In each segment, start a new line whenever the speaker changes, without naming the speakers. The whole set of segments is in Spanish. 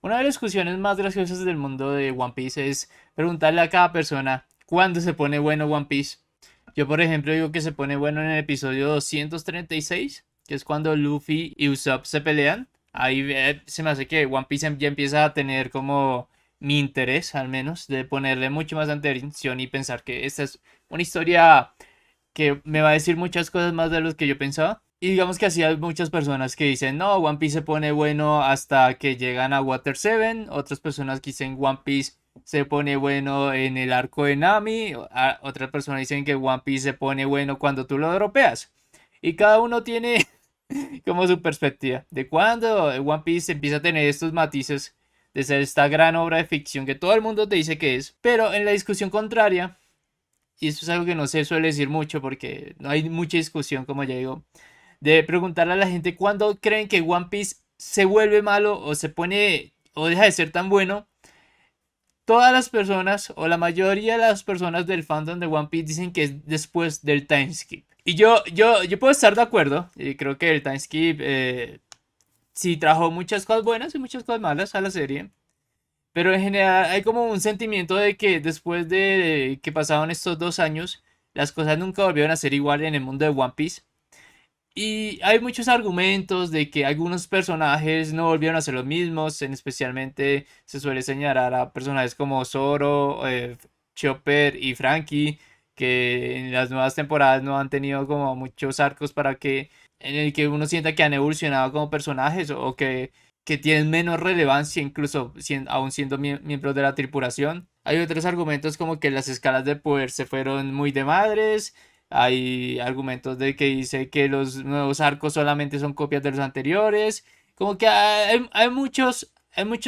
Una de las discusiones más graciosas del mundo de One Piece es preguntarle a cada persona cuándo se pone bueno One Piece. Yo, por ejemplo, digo que se pone bueno en el episodio 236, que es cuando Luffy y Usopp se pelean. Ahí se me hace que One Piece ya empieza a tener como mi interés, al menos, de ponerle mucho más atención y pensar que esta es una historia que me va a decir muchas cosas más de lo que yo pensaba. Y digamos que así hay muchas personas que dicen, no, One Piece se pone bueno hasta que llegan a Water 7. Otras personas que dicen One Piece se pone bueno en el arco de Nami. Otras personas dicen que One Piece se pone bueno cuando tú lo dropeas. Y cada uno tiene como su perspectiva de cuando One Piece empieza a tener estos matices de ser esta gran obra de ficción que todo el mundo te dice que es. Pero en la discusión contraria, y eso es algo que no se suele decir mucho porque no hay mucha discusión, como ya digo, de preguntarle a la gente cuándo creen que One Piece se vuelve malo o se pone o deja de ser tan bueno. Todas las personas o la mayoría de las personas del fandom de One Piece dicen que es después del time skip. Y yo puedo estar de acuerdo. Y creo que el time skip sí trajo muchas cosas buenas y muchas cosas malas a la serie. Pero en general hay como un sentimiento de que después de que pasaron estos 2 años, las cosas nunca volvieron a ser igual en el mundo de One Piece. Y hay muchos argumentos de que algunos personajes no volvieron a ser los mismos, especialmente se suele señalar a personajes como Zoro, Chopper y Frankie, que en las nuevas temporadas no han tenido como muchos arcos para que en el que uno sienta que han evolucionado como personajes o que tienen menos relevancia, incluso aún siendo miembros de la tripulación. Hay otros argumentos como que las escalas de poder se fueron muy de madres. Hay argumentos de que dice que los nuevos arcos solamente son copias de los anteriores. Como que hay muchos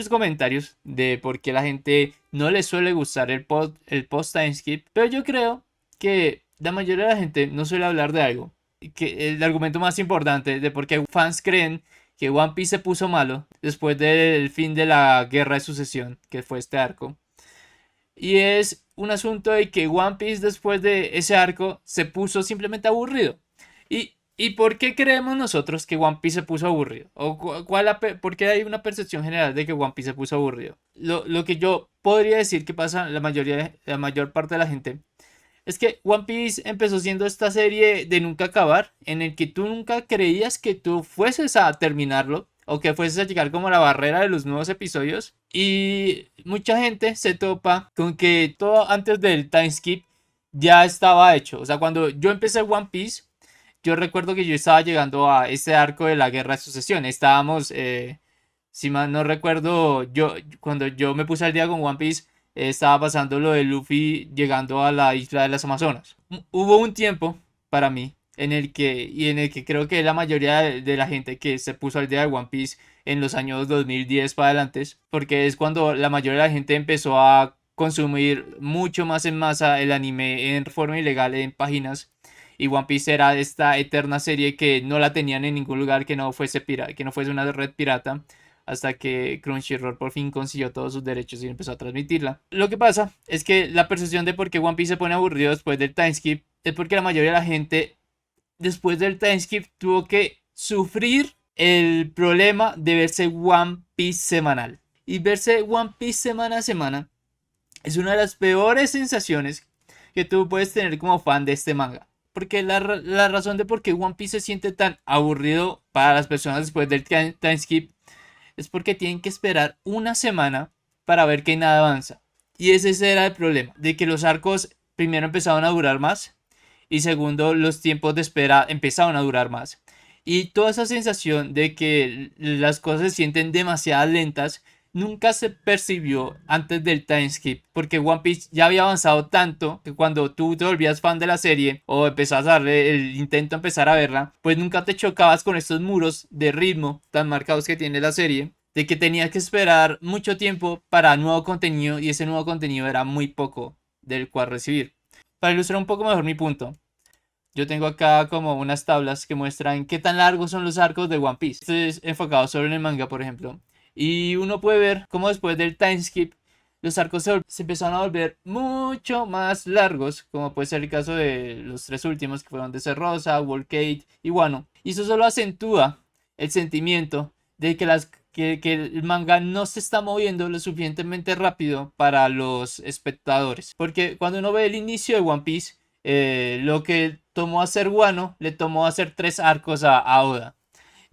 comentarios de por qué la gente no le suele gustar el post time skip. Pero yo creo que la mayoría de la gente no suele hablar de algo. Que el argumento más importante de por qué fans creen que One Piece se puso malo después del fin de la guerra de sucesión, que fue este arco. Y es un asunto de que One Piece después de ese arco se puso simplemente aburrido. ¿Y por qué creemos nosotros que One Piece se puso aburrido? ¿O por qué hay una percepción general de que One Piece se puso aburrido? Lo que yo podría decir que pasa la mayor parte de la gente es que One Piece empezó siendo esta serie de nunca acabar, en el que tú nunca creías que tú fueses a terminarlo o que fueses a llegar como a la barrera de los nuevos episodios. Y mucha gente se topa con que todo antes del time skip ya estaba hecho. O sea, cuando yo empecé One Piece, yo recuerdo que yo estaba llegando a ese arco de la guerra de sucesión. Estábamos, si mal no recuerdo, cuando yo me puse al día con One Piece, estaba pasando lo de Luffy llegando a la isla de las Amazonas. Hubo un tiempo para mí en el que creo que la mayoría de la gente que se puso al día de One Piece en los años 2010 para adelante, porque es cuando la mayoría de la gente empezó a consumir mucho más en masa el anime en forma ilegal en páginas. Y One Piece era esta eterna serie que no la tenían en ningún lugar que no fuese una red pirata, hasta que Crunchyroll por fin consiguió todos sus derechos y empezó a transmitirla. Lo que pasa es que la percepción de por qué One Piece se pone aburrido después del timeskip es porque la mayoría de la gente después del timeskip tuvo que sufrir el problema de verse One Piece semanal. Y verse One Piece semana a semana es una de las peores sensaciones que tú puedes tener como fan de este manga. Porque la razón de por qué One Piece se siente tan aburrido para las personas después del time skip es porque tienen que esperar una semana para ver que nada avanza. Y ese era el problema, de que los arcos primero empezaban a durar más y segundo los tiempos de espera empezaban a durar más. Y toda esa sensación de que las cosas se sienten demasiado lentas nunca se percibió antes del time skip, porque One Piece ya había avanzado tanto que cuando tú te volvías fan de la serie o empezabas a darle el intento a empezar a verla, pues nunca te chocabas con estos muros de ritmo tan marcados que tiene la serie, de que tenías que esperar mucho tiempo para nuevo contenido y ese nuevo contenido era muy poco del cual recibir. Para ilustrar un poco mejor mi punto, yo tengo acá como unas tablas que muestran qué tan largos son los arcos de One Piece. Este es enfocado solo en el manga, por ejemplo. Y uno puede ver cómo después del time skip los arcos se empezaron a volver mucho más largos, como puede ser el caso de los tres últimos que fueron de Rosa, Whole Cake y Wano. Y eso solo acentúa el sentimiento de que las que el manga no se está moviendo lo suficientemente rápido para los espectadores. Porque cuando uno ve el inicio de One Piece, lo que tomó hacer Wano le tomó hacer 3 arcos a Oda.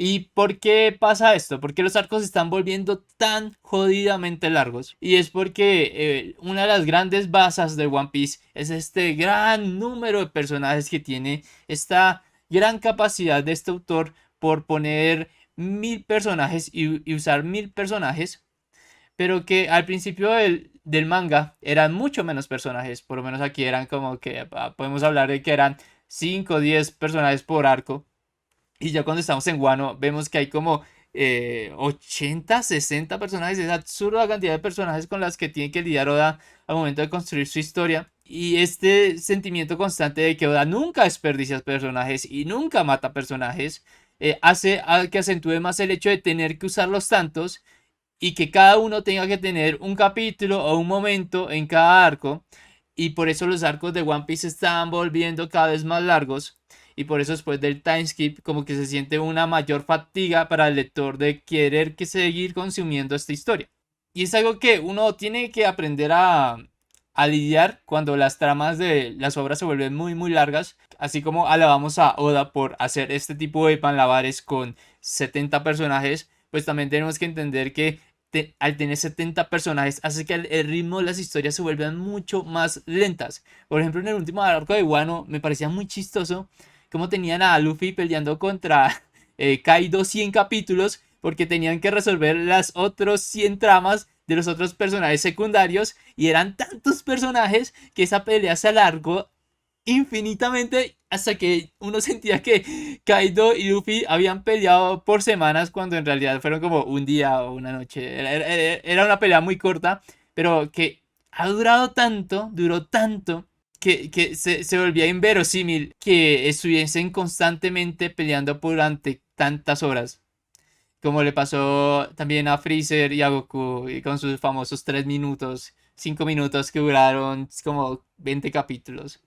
¿Y por qué pasa esto? Porque los arcos se están volviendo tan jodidamente largos. Y es porque una de las grandes bazas de One Piece es este gran número de personajes que tiene, esta gran capacidad de este autor por poner 1000 personajes y usar 1000 personajes, pero que al principio del manga eran mucho menos personajes. Por lo menos aquí eran como que podemos hablar de que eran 5 o 10 personajes por arco. Y ya cuando estamos en Wano vemos que hay como 80, 60 personajes. Es absurda la cantidad de personajes con las que tiene que lidiar Oda al momento de construir su historia. Y este sentimiento constante de que Oda nunca desperdicia personajes y nunca mata personajes, hace que acentúe más el hecho de tener que usarlos tantos y que cada uno tenga que tener un capítulo o un momento en cada arco. Y por eso los arcos de One Piece se están volviendo cada vez más largos. Y por eso después del timeskip como que se siente una mayor fatiga para el lector de querer que seguir consumiendo esta historia. Y es algo que uno tiene que aprender a lidiar cuando las tramas de las obras se vuelven muy muy largas. Así como alabamos a Oda por hacer este tipo de panlavares con 70 personajes, pues también tenemos que entender que al tener 70 personajes hace que el ritmo de las historias se vuelvan mucho más lentas. Por ejemplo, en el último arco de Wano me parecía muy chistoso cómo tenían a Luffy peleando contra Kaido 100 capítulos porque tenían que resolver las otros 100 tramas de los otros personajes secundarios y eran tantos personajes que esa pelea se alargó infinitamente hasta que uno sentía que Kaido y Luffy habían peleado por semanas cuando en realidad fueron como un día o una noche. Era una pelea muy corta, pero que ha durado tanto, duró tanto, que se volvía inverosímil que estuviesen constantemente peleando durante tantas horas. Como le pasó también a Freezer y a Goku y con sus famosos 3 minutos, 5 minutos que duraron como 20 capítulos.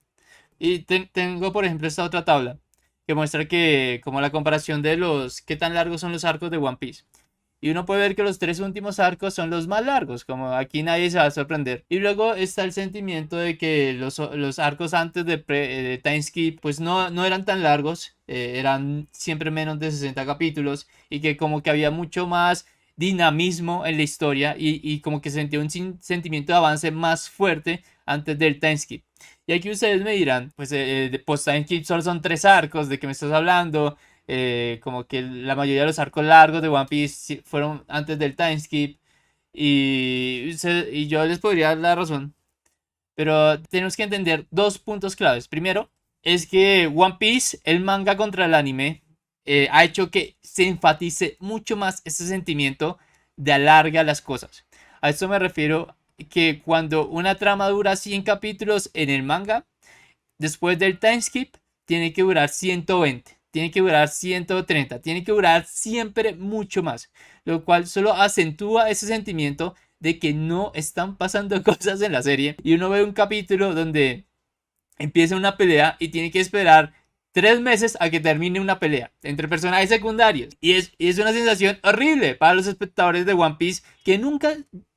Y tengo, por ejemplo, esta otra tabla que muestra que como la comparación de los qué tan largos son los arcos de One Piece. Y uno puede ver que los 3 últimos arcos son los más largos, como aquí nadie se va a sorprender. Y luego está el sentimiento de que los arcos antes de Timeskip pues no eran tan largos, eran siempre menos de 60 capítulos y que como que había mucho más dinamismo en la historia y como que sentía un sentimiento de avance más fuerte antes del Timeskip. Y aquí ustedes me dirán, pues de post Timeskip solo son 3 arcos, ¿de qué me estás hablando? Como que la mayoría de los arcos largos de One Piece fueron antes del timeskip y yo les podría dar la razón, pero tenemos que entender 2 puntos claves. Primero, es que One Piece, el manga contra el anime, ha hecho que se enfatice mucho más ese sentimiento de alarga las cosas. A esto me refiero que cuando una trama dura 100 capítulos en el manga, después del timeskip tiene que durar 120, tiene que durar 130, tiene que durar siempre mucho más, lo cual solo acentúa ese sentimiento de que no están pasando cosas en la serie y uno ve un capítulo donde empieza una pelea y tiene que esperar 3 meses a que termine una pelea entre personajes secundarios y es una sensación horrible para los espectadores de One Piece que nunca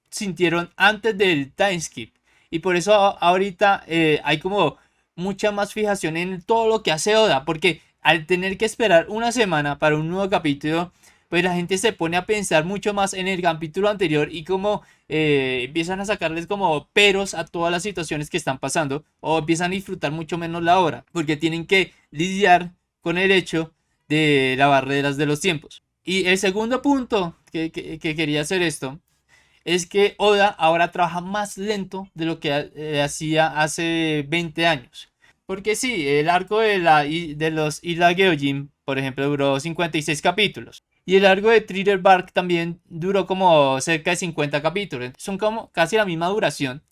sintieron antes del timeskip y por eso ahorita hay como mucha más fijación en todo lo que hace Oda, porque al tener que esperar una semana para un nuevo capítulo, pues la gente se pone a pensar mucho más en el capítulo anterior y como empiezan a sacarles como peros a todas las situaciones que están pasando o empiezan a disfrutar mucho menos la obra, porque tienen que lidiar con el hecho de las barreras de los tiempos. Y el segundo punto que quería hacer esto es que Oda ahora trabaja más lento de lo que hacía hace 20 años. Porque sí, el arco de los Isla Gyojin, por ejemplo, duró 56 capítulos. Y el arco de Thriller Bark también duró como cerca de 50 capítulos. Son como casi la misma duración.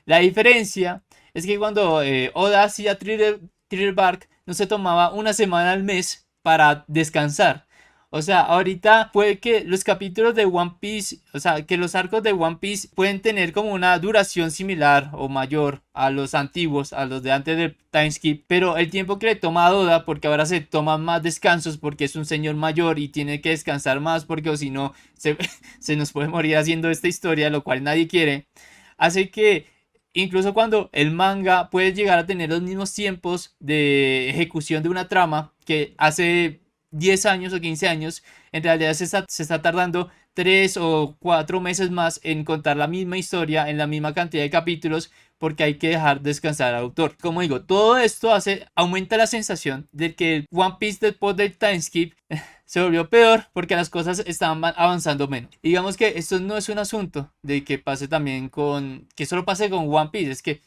La diferencia es que cuando Oda hacía Thriller Bark no se tomaba una semana al mes para descansar. O sea, ahorita puede que los capítulos de One Piece, o sea, que los arcos de One Piece pueden tener como una duración similar o mayor a los antiguos, a los de antes del time skip, pero el tiempo que le toma a Oda, porque ahora se toman más descansos porque es un señor mayor y tiene que descansar más porque o si no se nos puede morir haciendo esta historia, lo cual nadie quiere, hace que incluso cuando el manga puede llegar a tener los mismos tiempos de ejecución de una trama que hace 10 años o 15 años, en realidad se está tardando 3 o 4 meses más en contar la misma historia en la misma cantidad de capítulos porque hay que dejar descansar al autor. Como digo, todo esto aumenta la sensación de que el One Piece después del time skip se volvió peor porque las cosas estaban avanzando menos. Y digamos que esto no es un asunto de que pase también que solo pase con One Piece, es que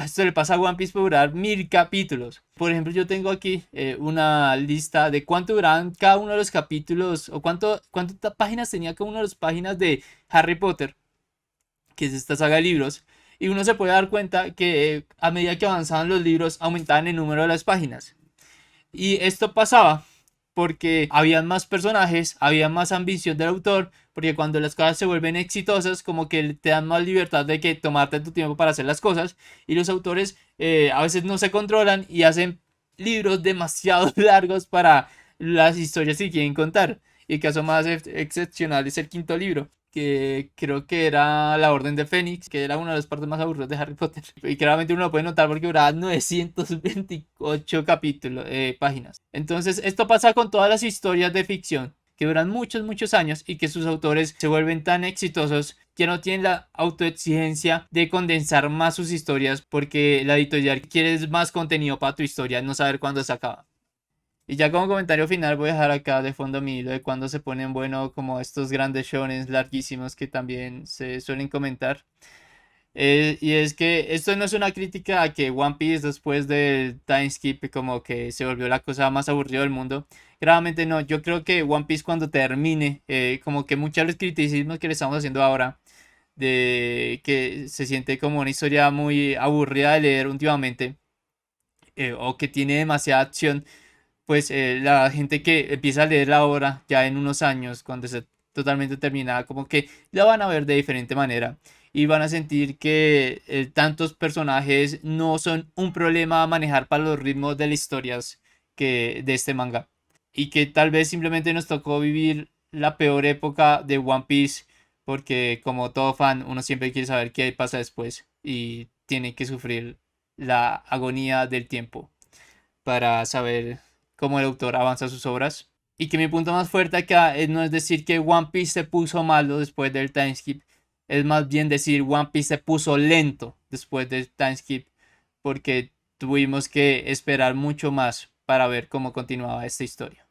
esto le pasa a One Piece por durar 1000 capítulos. Por ejemplo, yo tengo aquí una lista de cuánto duraban cada uno de los capítulos o cuántas páginas tenía cada una de las páginas de Harry Potter, que es esta saga de libros. Y uno se puede dar cuenta que a medida que avanzaban los libros aumentaban el número de las páginas. Y esto pasaba porque había más personajes, había más ambición del autor, porque cuando las cosas se vuelven exitosas, como que te dan más libertad de que tomarte tu tiempo para hacer las cosas, y los autores a veces no se controlan y hacen libros demasiado largos para las historias que quieren contar. Y el caso más excepcional es el quinto libro, que creo que era La Orden de Fénix, que era una de las partes más aburridas de Harry Potter. Y claramente uno lo puede notar porque duraba 928 capítulos, páginas. Entonces, esto pasa con todas las historias de ficción que duran muchos, muchos años y que sus autores se vuelven tan exitosos que no tienen la autoexigencia de condensar más sus historias porque la editorial quiere más contenido para tu historia, no saber cuándo se acaba. Y ya como comentario final voy a dejar acá de fondo mi hilo de cuando se ponen bueno como estos grandes shonen larguísimos que también se suelen comentar. Y es que esto no es una crítica a que One Piece después del time skip como que se volvió la cosa más aburrida del mundo. Claramente no, yo creo que One Piece cuando termine, como que muchos de los criticismos que le estamos haciendo ahora, de que se siente como una historia muy aburrida de leer últimamente, o que tiene demasiada acción, pues la gente que empieza a leer la obra ya en unos años, cuando esté totalmente terminada, como que la van a ver de diferente manera y van a sentir que tantos personajes no son un problema a manejar para los ritmos de las historias de este manga y que tal vez simplemente nos tocó vivir la peor época de One Piece porque como todo fan uno siempre quiere saber qué pasa después y tiene que sufrir la agonía del tiempo para saber cómo el autor avanza sus obras. Y que mi punto más fuerte acá no es decir que One Piece se puso malo después del time skip, es más bien decir One Piece se puso lento después del time skip, porque tuvimos que esperar mucho más para ver cómo continuaba esta historia.